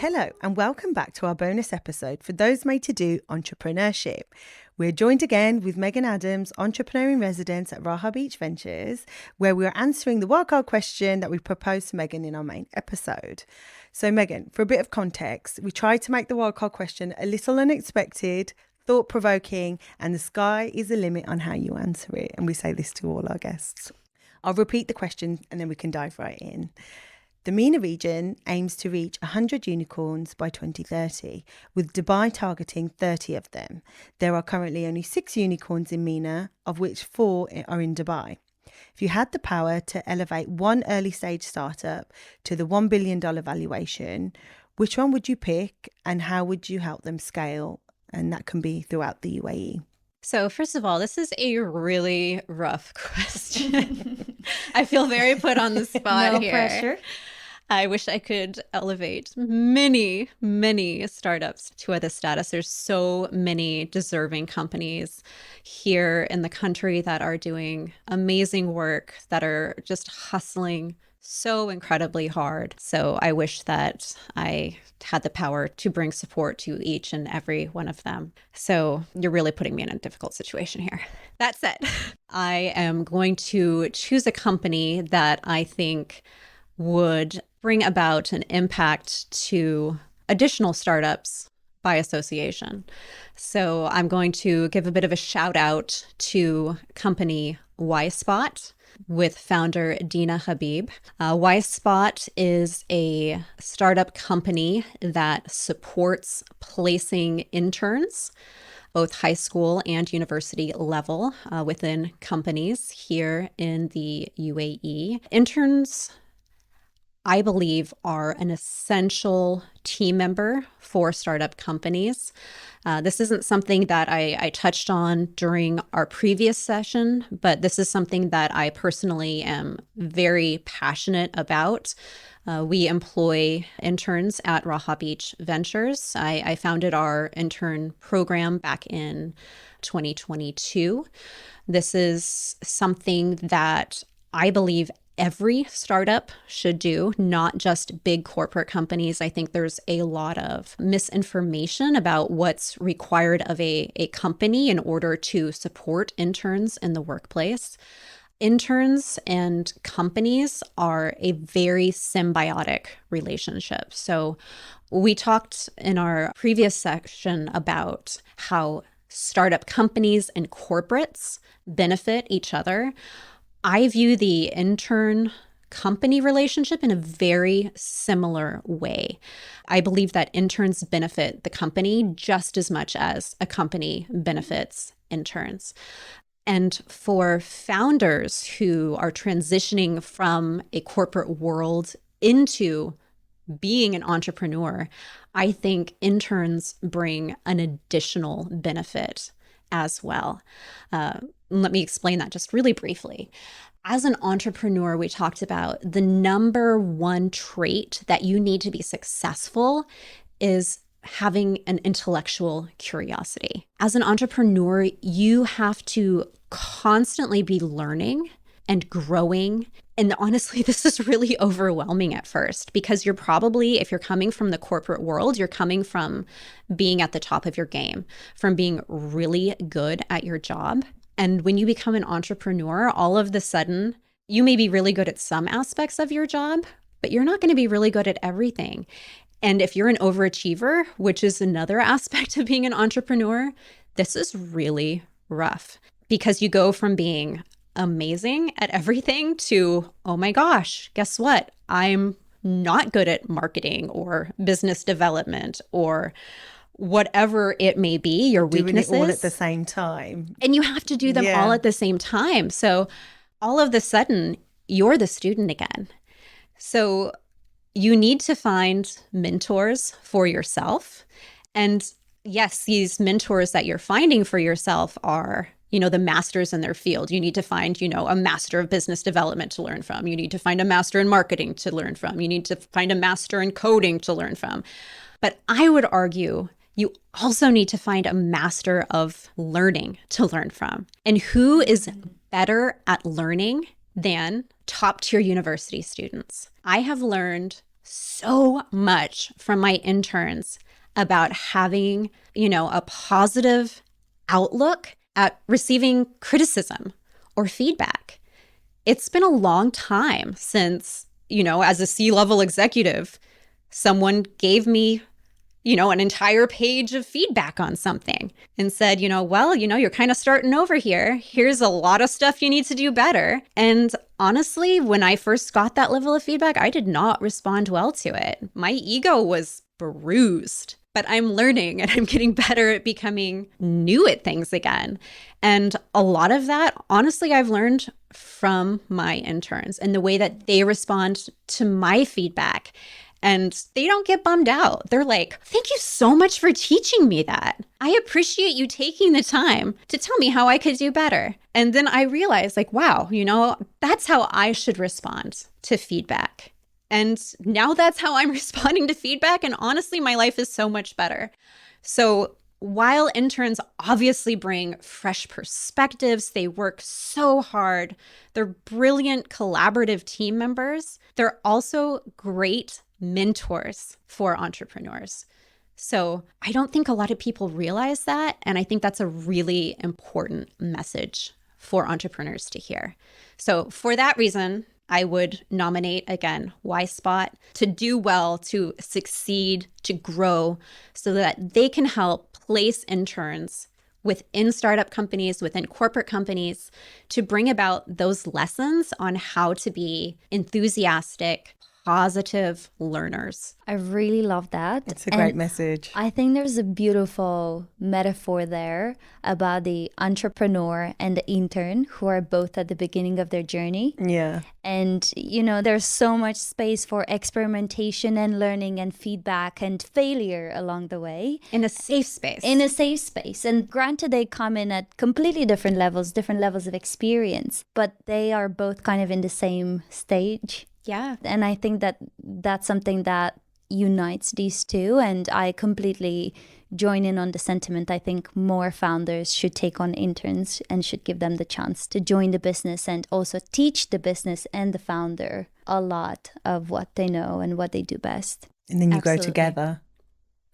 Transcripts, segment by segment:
Hello and welcome back to our bonus episode for those made to do entrepreneurship. We're joined again with Megan Adams, entrepreneur in residence at Raha Beach Ventures, where we're answering the wildcard question that we proposed to Megan in our main episode. So Megan, for a bit of context, we tried to make the wildcard question a little unexpected, thought-provoking, and the sky is the limit on how you answer it. And we say this to all our guests. I'll repeat the question and then we can dive right in. The MENA region aims to reach 100 unicorns by 2030, with Dubai targeting 30 of them. There are currently only 6 unicorns in MENA, of which 4 are in Dubai. If you had the power to elevate one early stage startup to the $1 billion valuation, which one would you pick and how would you help them scale? And that can be throughout the UAE. So first of all, this is a really rough question. I feel very put on the spot here. No pressure. I wish I could elevate many, many startups to this status. There's so many deserving companies here in the country that are doing amazing work, that are just hustling so incredibly hard. So I wish that I had the power to bring support to each and every one of them. So you're really putting me in a difficult situation here. That said, I am going to choose a company that I think would bring about an impact to additional startups by association. So I'm going to give a bit of a shout out to company Y-Spot with founder Dina Habib. Y-Spot is a startup company that supports placing interns, both high school and university level, within companies here in the UAE. Interns, I believe, are an essential team member for startup companies. This isn't something that I touched on during our previous session, but this is something that I personally am very passionate about. We employ interns at Raha Beach Ventures. I founded our intern program back in 2022. This is something that I believe every startup should do, not just big corporate companies. I think there's a lot of misinformation about what's required of a company in order to support interns in the workplace. Interns and companies are a very symbiotic relationship. So we talked in our previous section about how startup companies and corporates benefit each other. I view the intern company relationship in a very similar way. I believe that interns benefit the company just as much as a company benefits interns. And for founders who are transitioning from a corporate world into being an entrepreneur, I think interns bring an additional benefit as well. Let me explain that just really briefly. As an entrepreneur, we talked about the number one trait that you need to be successful is having an intellectual curiosity. As an entrepreneur, you have to constantly be learning and growing. And honestly, this is really overwhelming at first because you're probably, if you're coming from the corporate world, you're coming from being at the top of your game, from being really good at your job. And when you become an entrepreneur, all of the sudden, you may be really good at some aspects of your job, but you're not going to be really good at everything. And if you're an overachiever, which is another aspect of being an entrepreneur, this is really rough because you go from being amazing at everything to, oh my gosh, guess what? I'm not good at marketing or business development or whatever it may be, your weaknesses. Doing it all at the same time. And you have to do them all at the same time. So all of a sudden, you're the student again. So you need to find mentors for yourself. And yes, these mentors that you're finding for yourself are, the masters in their field. You need to find, a master of business development to learn from. You need to find a master in marketing to learn from. You need to find a master in coding to learn from. But I would argue you also need to find a master of learning to learn from. And who is better at learning than top tier university students? I have learned so much from my interns about having, a positive outlook at receiving criticism or feedback. It's been a long time since, as a C-level executive, someone gave me an entire page of feedback on something and said, you're kind of starting over here. Here's a lot of stuff you need to do better. And honestly, when I first got that level of feedback, I did not respond well to it. My ego was bruised, but I'm learning and I'm getting better at becoming new at things again. And a lot of that, honestly, I've learned from my interns and the way that they respond to my feedback. And they don't get bummed out. They're like, thank you so much for teaching me that. I appreciate you taking the time to tell me how I could do better. And then I realized wow, that's how I should respond to feedback. And now that's how I'm responding to feedback. And honestly, my life is so much better. So while interns obviously bring fresh perspectives, they work so hard, they're brilliant collaborative team members, they're also great mentors for entrepreneurs. So I don't think a lot of people realize that. And I think that's a really important message for entrepreneurs to hear. So for that reason, I would nominate again Y-Spot to do well, to succeed, to grow, so that they can help place interns within startup companies, within corporate companies, to bring about those lessons on how to be enthusiastic, positive learners. I really love that. It's a great message. I think there's a beautiful metaphor there about the entrepreneur and the intern who are both at the beginning of their journey. Yeah. And, there's so much space for experimentation and learning and feedback and failure along the way. In a safe space. And granted, they come in at completely different levels of experience, but they are both kind of in the same stage. Yeah. And I think that that's something that unites these two. And I completely join in on the sentiment. I think more founders should take on interns and should give them the chance to join the business and also teach the business and the founder a lot of what they know and what they do best. And then you go together.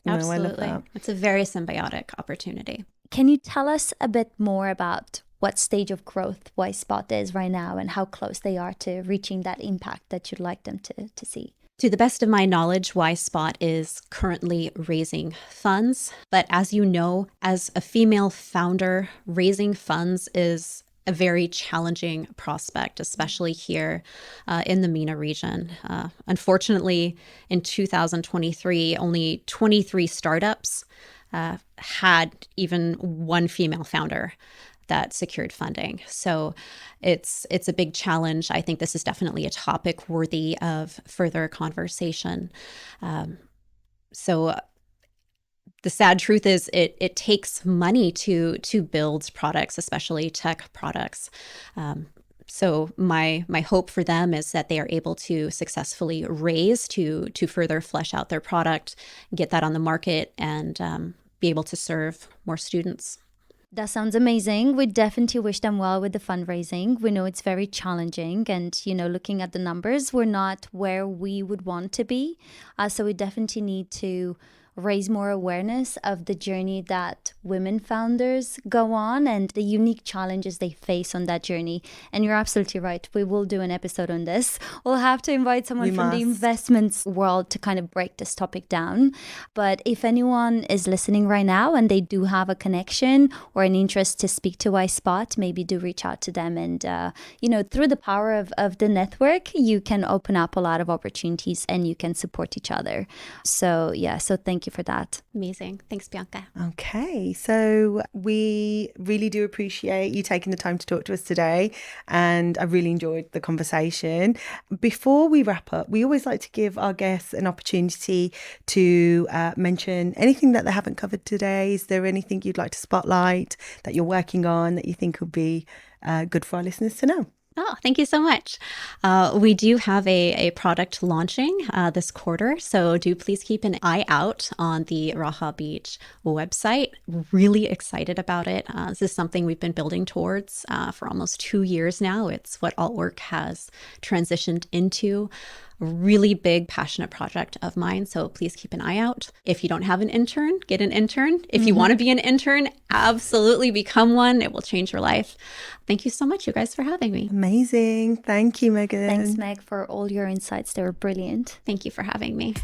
Absolutely. I love that. It's a very symbiotic opportunity. Can you tell us a bit more about what stage of growth Y-Spot is right now and how close they are to reaching that impact that you'd like them to see? To the best of my knowledge, Y-Spot is currently raising funds. But as you know, as a female founder, raising funds is a very challenging prospect, especially here in the MENA region. Unfortunately, in 2023, only 23 startups had even one female founder that secured funding. So it's a big challenge. I think this is definitely a topic worthy of further conversation. So the sad truth is it takes money to build products, especially tech products. So my hope for them is that they are able to successfully raise to further flesh out their product, get that on the market, and be able to serve more students. That sounds amazing. We definitely wish them well with the fundraising. We know it's very challenging and, looking at the numbers, we're not where we would want to be. So we definitely need to raise more awareness of the journey that women founders go on and the unique challenges they face on that journey. And you're absolutely right. We will do an episode on this. We'll have to invite someone from the investments world to kind of break this topic down. But if anyone is listening right now and they do have a connection or an interest to speak to Y-Spot, maybe do reach out to them. And, through the power of the network, you can open up a lot of opportunities and you can support each other. So thank you for that. Amazing. Thanks, Bianca. Okay, so we really do appreciate you taking the time to talk to us today, and I really enjoyed the conversation. Before we wrap up, we always like to give our guests an opportunity to mention anything that they haven't covered today. Is there anything you'd like to spotlight that you're working on that you think would be good for our listeners to know? Oh, thank you so much. We do have a product launching this quarter, so do please keep an eye out on the Raha Beach website. Really excited about it. This is something we've been building towards for almost 2 years now. It's what Altwork has transitioned into. a really big, passionate project of mine. So please keep an eye out. If you don't have an intern, get an intern. If you want to be an intern, absolutely become one. It will change your life. Thank you so much, you guys, for having me. Amazing. Thank you, Megan. Thanks, Meg, for all your insights. They were brilliant. Thank you for having me.